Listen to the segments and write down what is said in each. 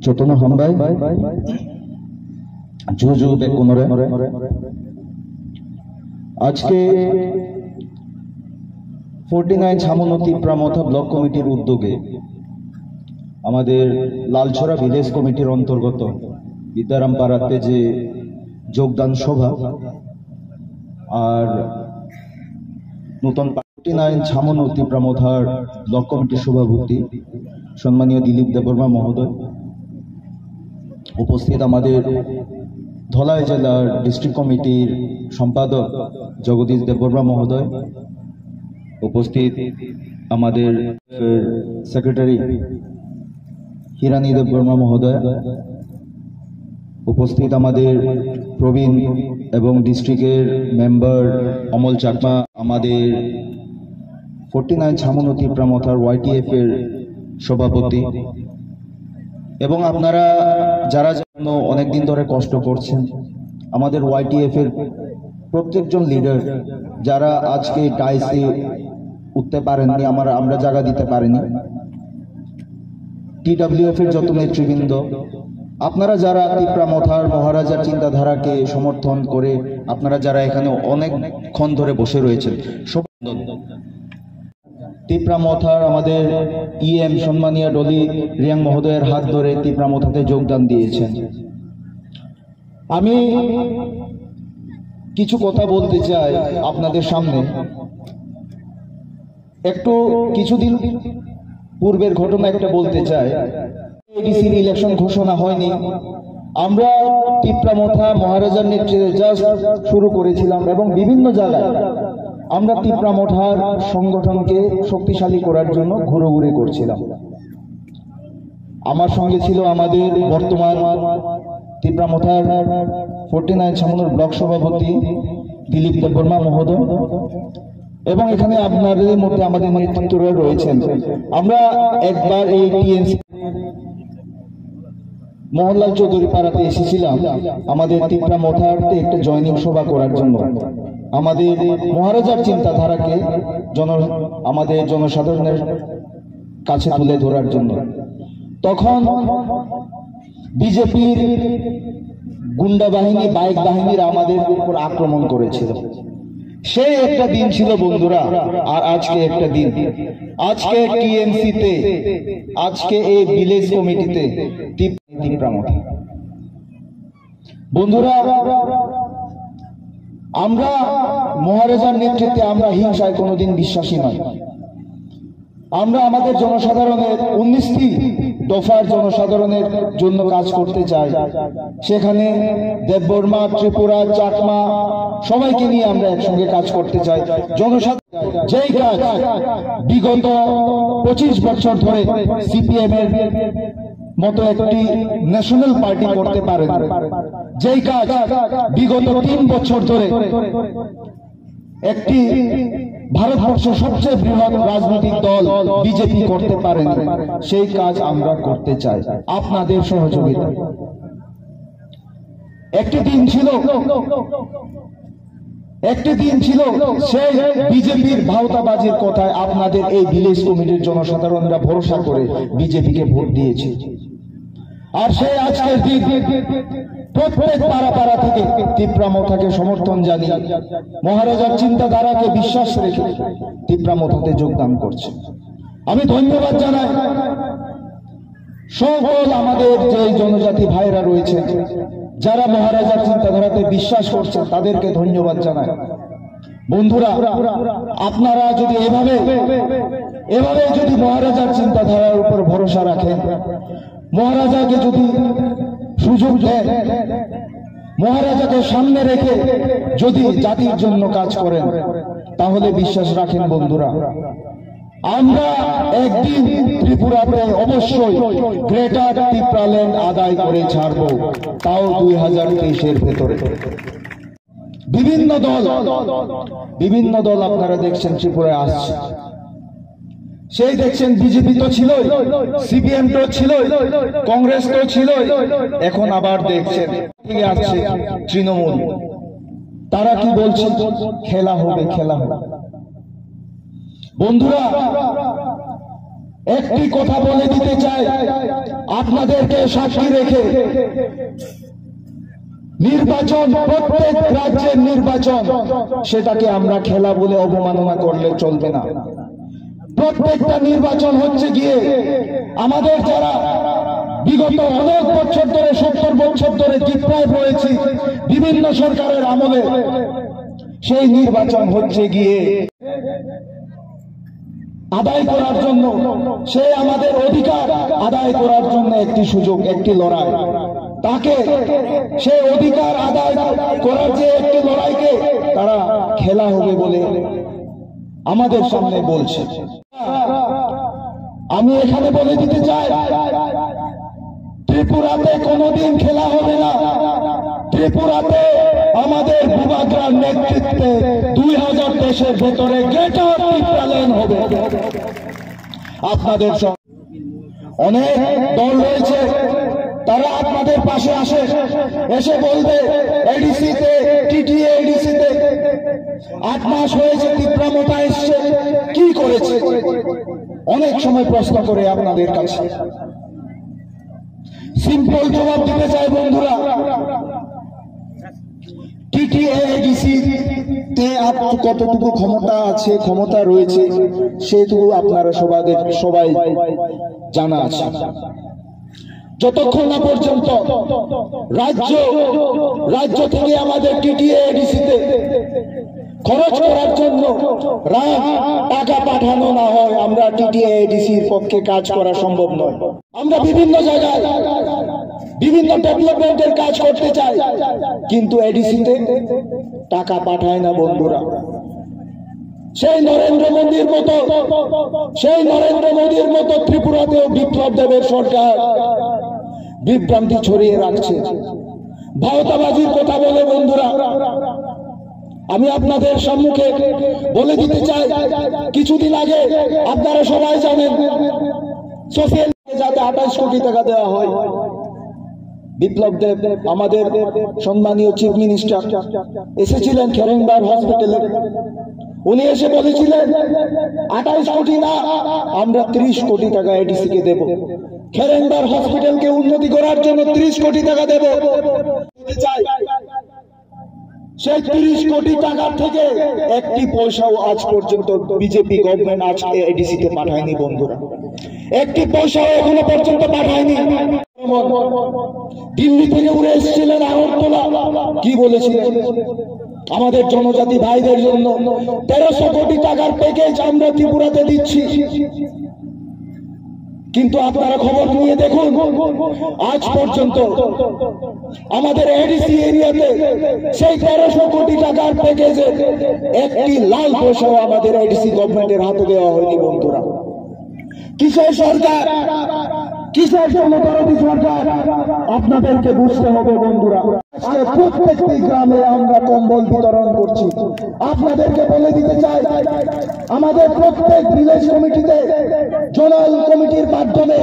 저도는 한바이 주주 백군어래 আজকে 49 ছামনতি প্রামথা ব্লক কমিটির উদ্যোগে আমাদের লালছড়া ভিলেজ কমিটির অন্তর্গত বিদ্যারামপাড়াতে যে যোগদান সভা আর নতুন 49 ছামনতি প্রামথার ব্লক কমিটির সভাপতি সম্মানীয় দিলীপ দেববর্মা মহোদয়, উপস্থিত আমাদের ধলাই জেলার ডিস্ট্রিক্ট কমিটির সম্পাদক জগদীশ দেববর্মা মহোদয়, উপস্থিত আমাদের সেক্রেটারি হিরানী দেববর্মা মহোদয়, উপস্থিত আমাদের প্রবীণ এবং ডিস্ট্রিক্টের মেম্বার অমল চাকমা, আমাদের 49 ছামনতি প্রামথার YTF এর সভাপতি এবং আপনারা যারা অনেকদিন ধরে কষ্ট করছেন, আমাদের YTF এর প্রত্যেকজন লিডার যারা আজকে ডাইসে উঠতে পারেননি, আমরা জায়গা দিতে পারিনি, TWF এর যত নেতৃবৃন্দ, আপনারা যারা তিপ্রামথার মহারাজার চিন্তাধারাকে সমর্থন করে আপনারা যারা এখানে অনেকক্ষণ ধরে বসে রয়েছেন, তিপ্রামথার আমাদের EM সম্মানীয় ডলি রিয়াং মহোদয়ের হাত ধরে তিপ্রামথাতে যোগদান দিয়েছেন। আমি কিছু কথা বলতে চাই আপনাদের সামনে। একটু কিছুদিন পূর্বের ঘটনা একটা বলতে চাই। ADCর ইলেকশন ঘোষণা হয়নি, আমরা তিপ্রামথা মহারাজার নেতৃত্বে জাস্ট শুরু করেছিলাম এবং বিভিন্ন জায়গায় আমরা তিপ্রামথার সংগঠনকে শক্তিশালী করার জন্য ঘুরোঘুরি করছিলাম। আমার সঙ্গে ছিল আমাদের বর্তমান তিপ্রামথার 49 ছামনুর ব্লক সভাপতি দিলীপ দেববর্মা মহোদয় এবং এখানে আপনাদের মধ্যে আমাদের নেতৃত্বরা রয়েছেন। আমরা একবার এই TNC মোহনলাল চৌধুরী পাড়াতে এসেছিলাম আমাদের তিপ্রামথাতে একটা জয়নিং সভা করার জন্য, আমাদের মহারাজার চিন্তাধারাকে আমাদের জনসাধারণের কাছে তুলে ধরার জন্য। তখন বিজেপির গুন্ডা বাহিনী, বাইক বাহিনীরা আমাদের উপর আক্রমণ করেছিল। সেই একটা দিন ছিল বন্ধুরা, আর আজকে একটা দিন, আজকে TMC-তে, আজকে এই ভিলেজ কমিটিতে তিপ্রামথা। বন্ধুরা, আমরা মহারাজার নেতৃত্বে আমরা হিংসায় কোনোদিন বিশ্বাসী নয়। আমরা আমাদের জনসাধারণের 19টি দফার জনসাধারণের জন্য কাজ করতে চাই। সেখানে দেববর্মা, ত্রিপুরা, চাকমা সবাইকে নিয়ে আমরা একসঙ্গে কাজ করতে চাই। জনসাধারণ যেই কাজ বিগত 25 বছর ধরে CPM এর মতো একটি ন্যাশনাল পার্টি করতে পারে, যেই কাজ বিগত 3 বছর ধরে একটি ভারতবর্ষের সবচেয়ে বৃহৎ রাজনৈতিক দল বিজেপি করতে পারেন, সেই কাজ আমরা করতে চাই আপনাদের সহযোগিতা। একটি দিন ছিল সেই বিজেপির ভাওতাবাজির কথায় আপনাদের এই ভিলেজ কমিটির জনসাধারণরা ভরসা করে বিজেপিকে ভোট দিয়েছে। আর সেই আজকের দিন প্রত্যেক পাড়া থেকে তিপ্রামথাকে সমর্থন জানিয়ে মহারাজার চিন্তাধারাকে বিশ্বাস রেখে তিপ্রামথাতে যোগদান করছে। আমি ধন্যবাদ জানাই সকল আমাদের যে জনজাতি ভাইরা রয়েছে যারা মহারাজার চিন্তাধারাতে বিশ্বাস করছেন, তাদেরকে ধন্যবাদ জানাই। বন্ধুরা, আপনারা যদি এভাবে যদি মহারাজার চিন্তাধারার উপর ভরসা রাখেন, মহারাজাকে যদি সুযোগ দেন, মহারাজাকে সামনে রেখে যদি জাতির জন্য কাজ করেন, তাহলে বিশ্বাস রাখেন বন্ধুরা, আমরা একদিন ত্রিপুরাতে অবশ্যই গ্রেটার ত্রিপুরাল্যান্ড আদায় করে ছাড়বো, তাও 2023-এর ভেতরে। বিভিন্ন দল আপনারা দেখছেন ত্রিপুরায় আসছে, সেই দেখছেন বিজেপি তো ছিল, CPM তো ছিল, কংগ্রেস তো ছিল, এখন আবার দেখছেন আসছে তৃণমূল। তারা কি বলছে? খেলা হবে। বন্ধুরা, একটি কথা বলে দিতে চাই আপনাদেরকে সাক্ষী রেখে, নির্বাচন, প্রত্যেক রাজ্যের নির্বাচন, সেটাকে আমরা খেলা বলে অবমাননা করলে চলবে না। প্রত্যেকটা নির্বাচন হচ্ছে গিয়ে আমাদের যারা বিগত অনেক বছর ধরে, 70 বছর ধরে জিতপ্রায় রয়েছি বিভিন্ন সরকারের আমলে, সেই নির্বাচন হচ্ছে গিয়ে আদায় করার জন্য, সে আমাদের অধিকার আদায় করার জন্য একটি সুযোগ, একটি লড়াই। তাকে সে অধিকার আদায় করার যে একটি লড়াইকে তারা খেলা হবে বলে আমাদের সামনে বলছে। আমি এখানে বলে দিতে চাই, ত্রিপুরাতে কোনোদিন খেলা হবে না। ত্রিপুরাতে আমাদের বুবাগ্রার নেতৃত্বে 2023-এর ভেতরে গ্রেটার ত্রিপুরাল্যান্ড হবে। আপনাদের অনেক দল রয়েছে, তারা আপনাদের পাশে এসে বলবে এডিসিতে, টিটিএ এডিসিতে 8 মাস হয়েছে, ত্রিপুরা মোটা এসছে, কি করেছে? অনেক সময় প্রশ্ন করে আপনাদের কাছে সিম্পল জবাব দিতে চাই বন্ধুরা, টিটিএ এডিসিতে কতটুকু ক্ষমতা আছে, ক্ষমতা রয়েছে, সেটুকু আপনারা সবাই জানা আছে। যতক্ষণ না পর্যন্ত রাজ্য থেকে আমাদের টিটিএ এডিসিতে খরচ করার জন্য টাকা পাঠানো না হয়, আমরা টিটিএ এডিসির পক্ষে কাজ করা সম্ভব নয়। আমরা বিভিন্ন জায়গায় বিভিন্ন ডেভেলপমেন্টের কাজ করতে চাই, কিন্তু এডিসিতে টাকা পাঠায় না বন্ধুরা। সেই নরেন্দ্র মোদীর মতো ত্রিপুরাতেও বিপ্লব দেবের সরকার বিভ্রান্তি ছড়িয়ে রাখছে, ভাওতাবাজির কথা বলে। বন্ধুরা, আমি আপনাদের সম্মুখে বলে দিতে চাই, কিছুদিন আগে আপনারা সবাই জানেন সোশ্যাল যাতে 28 কোটি টাকা দেওয়া হয়। বিপ্লব দেব, আমাদের সম্মানীয় চিফ মিনিস্টার, এসেছিলেন খেরেংবার হসপিটালে। উনি এসে বলেছিলেন 28 কোটি না, আমরা 30 কোটি টাকা এডিসি কে দেব। খেরেংবার হসপিটালকে উন্নতি করার জন্য 30 কোটি টাকা দেব। সেই 30 কোটি টাকার থেকে একটি পয়সাও আজ পর্যন্ত বিজেপি গভর্নমেন্ট আজ এডিসিতে পাঠায়নি বন্ধুরা, একটি পয়সাও এখনো পর্যন্ত পাঠায়নি। দিল্লি থেকে উড়ে এসেছিলেন আগরতলা, কি বলেছিলেন? আমাদের জনজাতি ভাইদের জন্য 1300 কোটি টাকার প্যাকেজ আমরা ত্রিপুরাতে দিচ্ছি। কিন্তু আপনারা খবর নিয়ে দেখুন, আজ পর্যন্ত আমাদের এডিসি এরিয়াতে সেই 1300 কোটি টাকার প্যাকেজে একটি লাল পয়সাও আমাদের এডিসি গভর্নমেন্টের হাতে দেওয়া হয়নি বন্ধুরা। কিসের সরকার, কিসের জনদরদি সরকার? আপনাদেরকে বুঝতে হবে বন্ধুরা। প্রত্যেকটি গ্রামে আমরা কম্বল বিতরণ করছি। আপনাদেরকে বলে দিতে চাই, আমাদের প্রত্যেক ভিলেজ কমিটিতে, জোনাল কমিটির মাধ্যমে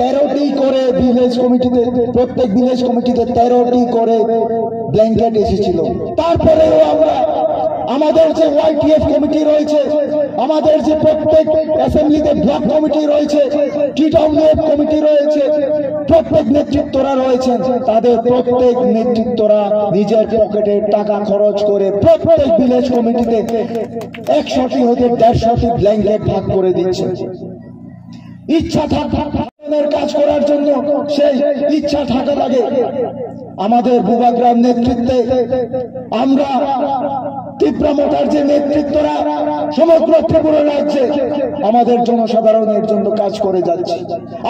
13টি করে ভিলেজ কমিটিতে, প্রত্যেক ভিলেজ কমিটিতে 13টি করে ব্ল্যাঙ্কেট এসেছিল। তারপরেও আমরা আমাদের যে ওয়াইটিএফ কমিটি রয়েছে, আমাদের যে প্রত্যেক অ্যাসেম্বলিতে ব্লক কমিটি রয়েছে, টিডব্লিউএফ কমিটি রয়েছে, প্রত্যেক নেতৃত্বরা রয়েছেন, তাদের প্রত্যেক নেতৃত্বরা নিজের পকেটে টাকা খরচ করে প্রত্যেক ভিলেজ কমিটিতে 100টি হতে 150টি ব্ল্যাঙ্কেট ভাগ করে দিচ্ছে। ইচ্ছা থাকার কাজ করার জন্য সেই ইচ্ছা থাকা লাগে। আমাদের বুবাগ্রাম নেতৃত্বে আমরা ত্রিপুরা মোটার যে নেতৃত্বরা সমগ্র ত্রিপুরা রাজ্যে আমাদের জনসাধারণের জন্য কাজ করে যাচ্ছে,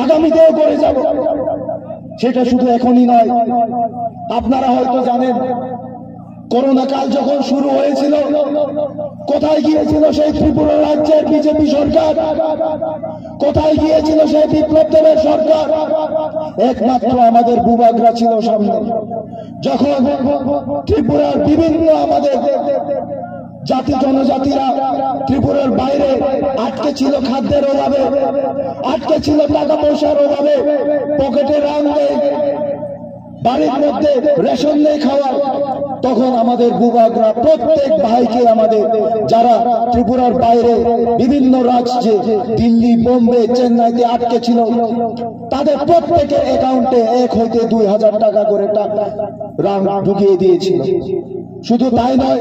আগামীতেও করে যাব। সেটা শুধু এখনই নয়, আপনারা হয়তো জানেন করোনা কাল যখন শুরু হয়েছিল, কোথায় গিয়েছিল সেই ত্রিপুরা রাজ্যের বিজেপি সরকার? কোথায় গিয়েছিল সেই বিপ্লব দেবের সরকার? একমাত্র আমাদের বুবাগ্রা ছিল সামনে। যখন ত্রিপুরার বিভিন্ন আমাদের জাতি জনজাতিরা ত্রিপুরার বাইরে আটকে ছিল খাদ্যের অভাবে, আটকে ছিল টাকা পয়সার অভাবে, পকেটে রাং নেই, বাড়ির মধ্যে রেশন নেই খাওয়ার, তখন আমাদের ভূভাগরা প্রত্যেক ভাইকে আমাদের যারা ত্রিপুরার বাইরে বিভিন্ন রাজ্যে দিল্লি, বোম্বে, চেন্নাইতে আটকে ছিল, তাদের প্রত্যেকের অ্যাকাউন্টে 1 হইতে 2000 টাকা করে ঢুকিয়ে দিয়েছিল। শুধু তাই নয়,